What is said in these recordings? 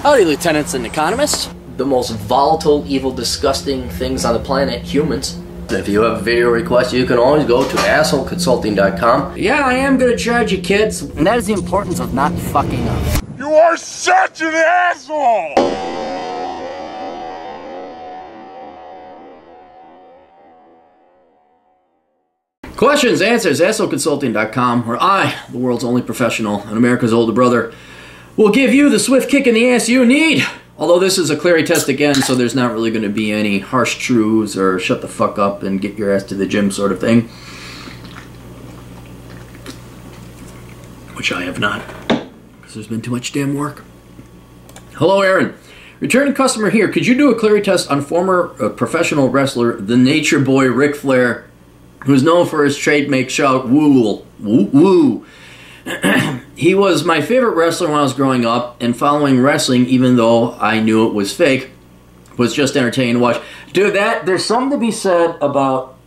Howdy, lieutenants and economists. The most volatile, evil, disgusting things on the planet, humans. If you have a video request, you can always go to assholeconsulting.com. Yeah, I am gonna charge you, kids. And that is the importance of not fucking up. You are such an asshole! Questions, answers, assholeconsulting.com, where I, the world's only professional and America's older brother, will give you the swift kick in the ass you need. Although this is a Clarey Test again, so there's not really going to be any harsh truths or shut the fuck up and get your ass to the gym sort of thing. Which I have not, because there's been too much damn work. Hello, Aaron. Returning customer here. Could you do a Clarey Test on former professional wrestler, the Nature Boy Ric Flair, who's known for his trademark shout, woo, woo, woo. He was my favorite wrestler when I was growing up, and following wrestling, even though I knew it was fake, was just entertaining to watch. Dude, there's something to be said about,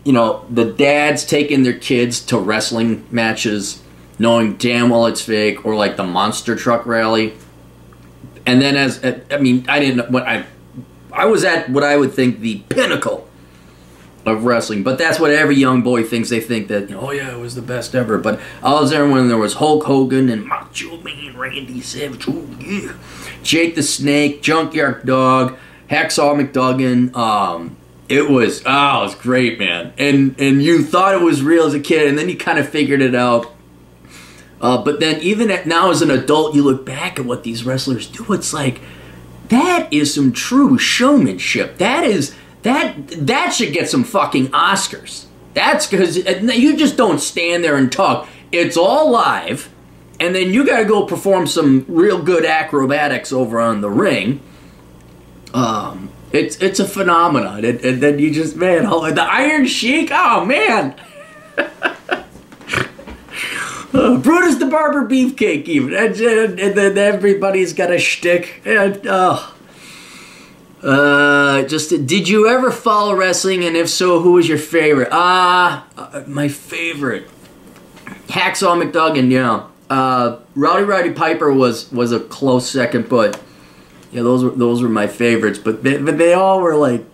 you know, the dads taking their kids to wrestling matches, knowing damn well it's fake, or like the monster truck rally. And then I was at what I would think the pinnacle of wrestling, but that's what every young boy thinks. They think that, you know, oh yeah, it was the best ever. But I was there when there was Hulk Hogan and Macho Man Randy Savage, oh yeah, Jake the Snake, Junkyard Dog, Hacksaw McDuggan. It was great, man. And you thought it was real as a kid, and then you kind of figured it out. But then even now as an adult, you look back at what these wrestlers do. It's like, that is some true showmanship. That should get some fucking Oscars. That's because you just don't stand there and talk. It's all live, and then you got to go perform some real good acrobatics over on the ring. It's a phenomenon, and then you just, man, the Iron Sheik, oh man. Brutus the Barber Beefcake, even, and then everybody's got a shtick. And, did you ever follow wrestling, and if so, who was your favorite? My favorite, Hacksaw McDuggan, yeah. Rowdy Piper was a close second, but yeah, those were my favorites. But they all were like,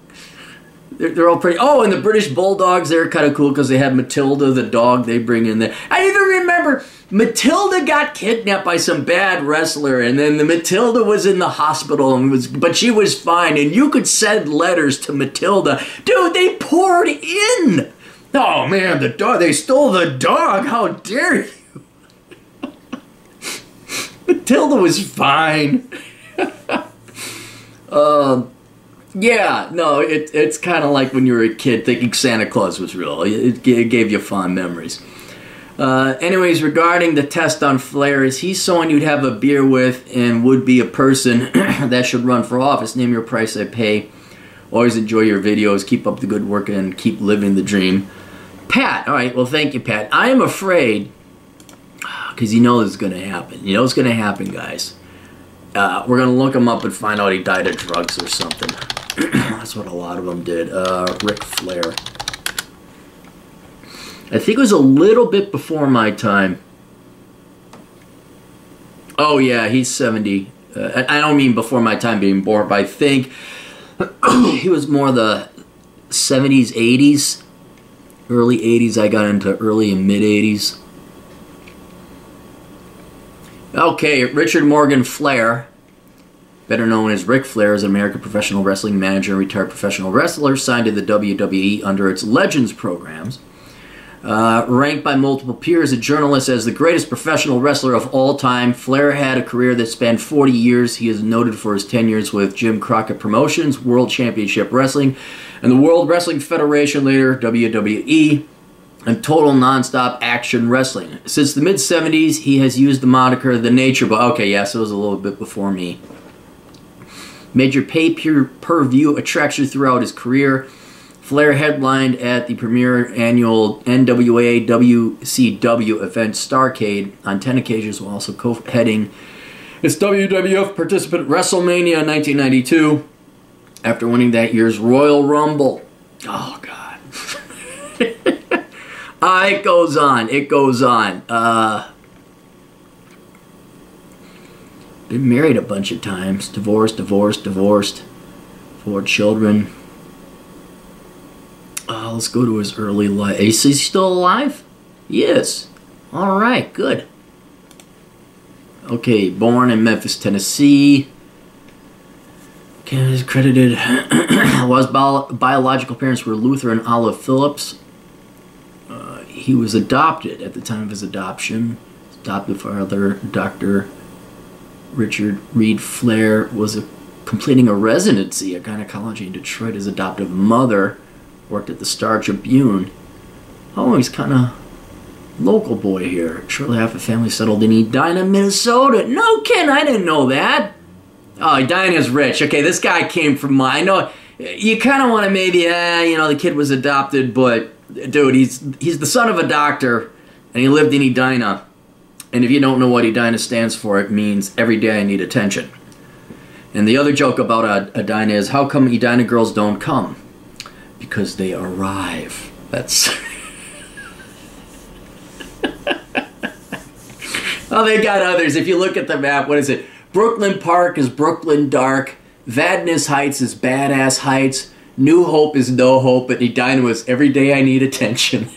they're all pretty. Oh, and the British Bulldogs, they're kind of cool because they had Matilda, the dog they bring in there. I even remember Matilda got kidnapped by some bad wrestler, and then the Matilda was in the hospital, but she was fine, and you could send letters to Matilda. Dude, they poured in. Oh man, the dog, they stole the dog. How dare you? Matilda was fine. Yeah, no, it's kind of like when you were a kid thinking Santa Claus was real. It gave you fond memories. Anyways, regarding the test on Flair, is he someone you'd have a beer with and would be a person that should run for office? Name your price, I pay. Always enjoy your videos. Keep up the good work and keep living the dream. Pat, all right, well, thank you, Pat. I am afraid, because you know this is going to happen. You know it's going to happen, guys. We're going to look him up and find out he died of drugs or something. That's what a lot of them did. Ric Flair. I think it was a little bit before my time. Oh yeah, he's 70. I don't mean before my time being born, but I think he was more the 70s, 80s. Early 80s, I got into early and mid 80s. Okay, Richard Morgan Flair, better known as Ric Flair, is an American professional wrestling manager and retired professional wrestler, signed to the WWE under its Legends programs. Ranked by multiple peers and journalists as the greatest professional wrestler of all time, Flair had a career that spanned 40 years. He is noted for his tenures with Jim Crockett Promotions, World Championship Wrestling, and the World Wrestling Federation, later WWE, and Total Nonstop Action Wrestling. Since the mid-70s, he has used the moniker The Nature Boy. Okay, yes, it was a little bit before me. Major pay-per-view attractions throughout his career. Flair headlined at the premier annual NWA WCW event Starrcade on 10 occasions, while also co-heading its WWF participant WrestleMania in 1992 after winning that year's Royal Rumble. Oh, God. It goes on. It goes on. Been married a bunch of times. Divorced. 4 children. Let's go to his early life. Is he still alive? He is. Alright, good. Okay, born in Memphis, Tennessee. Is credited. His biological parents were Luther and Olive Phillips. He was adopted at the time of his adoption. His adoptive father, Dr. Richard Reed Flair, was completing a residency at gynecology in Detroit. His adoptive mother worked at the Star Tribune. Oh, he's kind of local boy here. Shortly half the family settled in Edina, Minnesota. No kidding, I didn't know that. Oh, Edina's rich. Okay, this guy came from, I know, you kind of want to maybe, the kid was adopted, but, dude, he's the son of a doctor, and he lived in Edina. And if you don't know what Edina stands for, it means every day I need attention. And the other joke about Edina is, how come Edina girls don't come? Because they arrive. That's... Oh, they got others. If you look at the map, what is it? Brooklyn Park is Brooklyn Dark. Vadnais Heights is Badass Heights. New Hope is No Hope. But Edina was Every Day I Need Attention.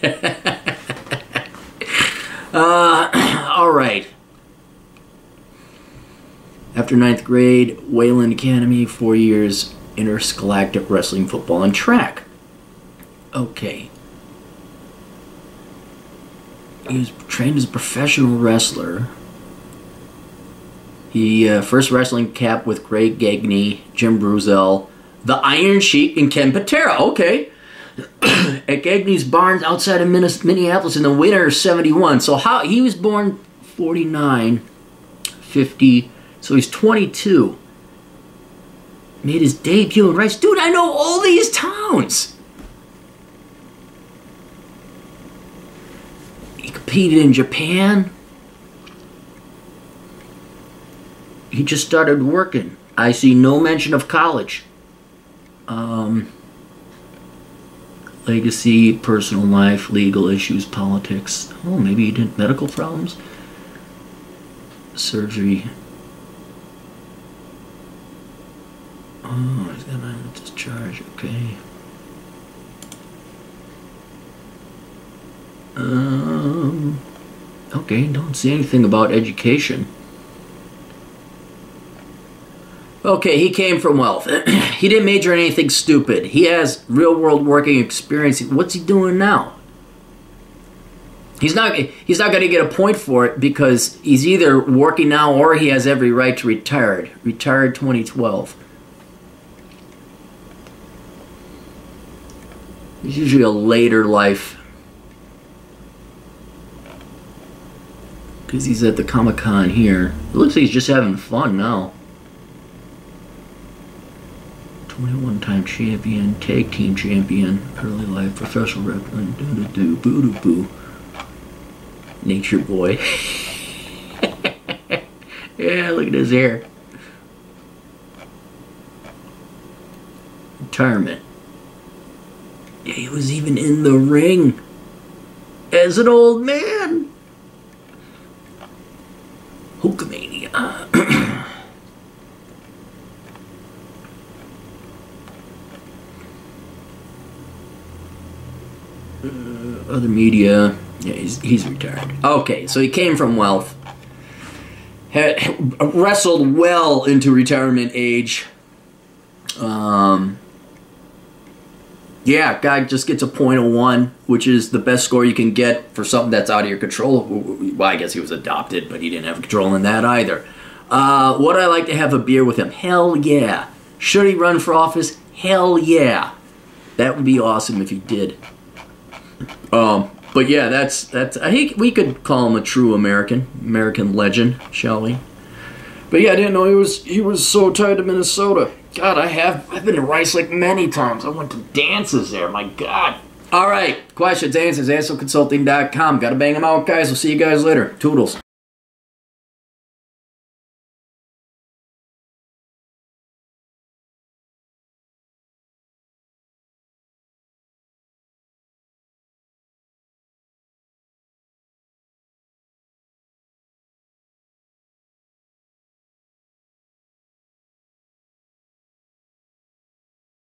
All right. After 9th grade, Wayland Academy, 4 years, interscholastic wrestling, football, and track. Okay. He was trained as a professional wrestler. He first wrestling cap with Greg Gagne, Jim Bruzel, the Iron Sheik, and Ken Patera. Okay. At Gagne's barn outside of Minneapolis in the winter of 71. So he was born 49, 50, so he's 22. Made his debut in Rice. Dude, I know all these towns. He competed in Japan. He just started working. I see no mention of college. Legacy, personal life, legal issues, politics. Oh, maybe he did medical problems. Surgery. Oh, he's got a discharge. Okay. Okay, don't see anything about education. Okay, he came from wealth. He didn't major in anything stupid. He has real-world working experience. What's he doing now? He's not going to get a point for it because he's either working now or he has every right to retire. Retired 2012. It's usually a later life. Because he's at the Comic-Con here. It looks like he's just having fun now. 21-time champion, tag team champion, early life, professional wrestling, boo-doo-boo. Nature boy. Yeah, look at his hair. Retirement. Yeah, he was even in the ring as an old man. Hulkamania. Other media. Yeah, he's retired. Okay, so he came from wealth. Had wrestled well into retirement age. Yeah, guy just gets a .01, which is the best score you can get for something that's out of your control. Well, I guess he was adopted, but he didn't have control in that either. Would I like to have a beer with him? Hell yeah. Should he run for office? Hell yeah. That would be awesome if he did. But yeah, that's. I think we could call him a true American legend, shall we? But yeah, I didn't know he was so tied to Minnesota. God, I've been to Rice like many times. I went to dances there. My God. All right, questions, answers, ASOconsulting.com. Got to bang them out, guys. We'll see you guys later. Toodles.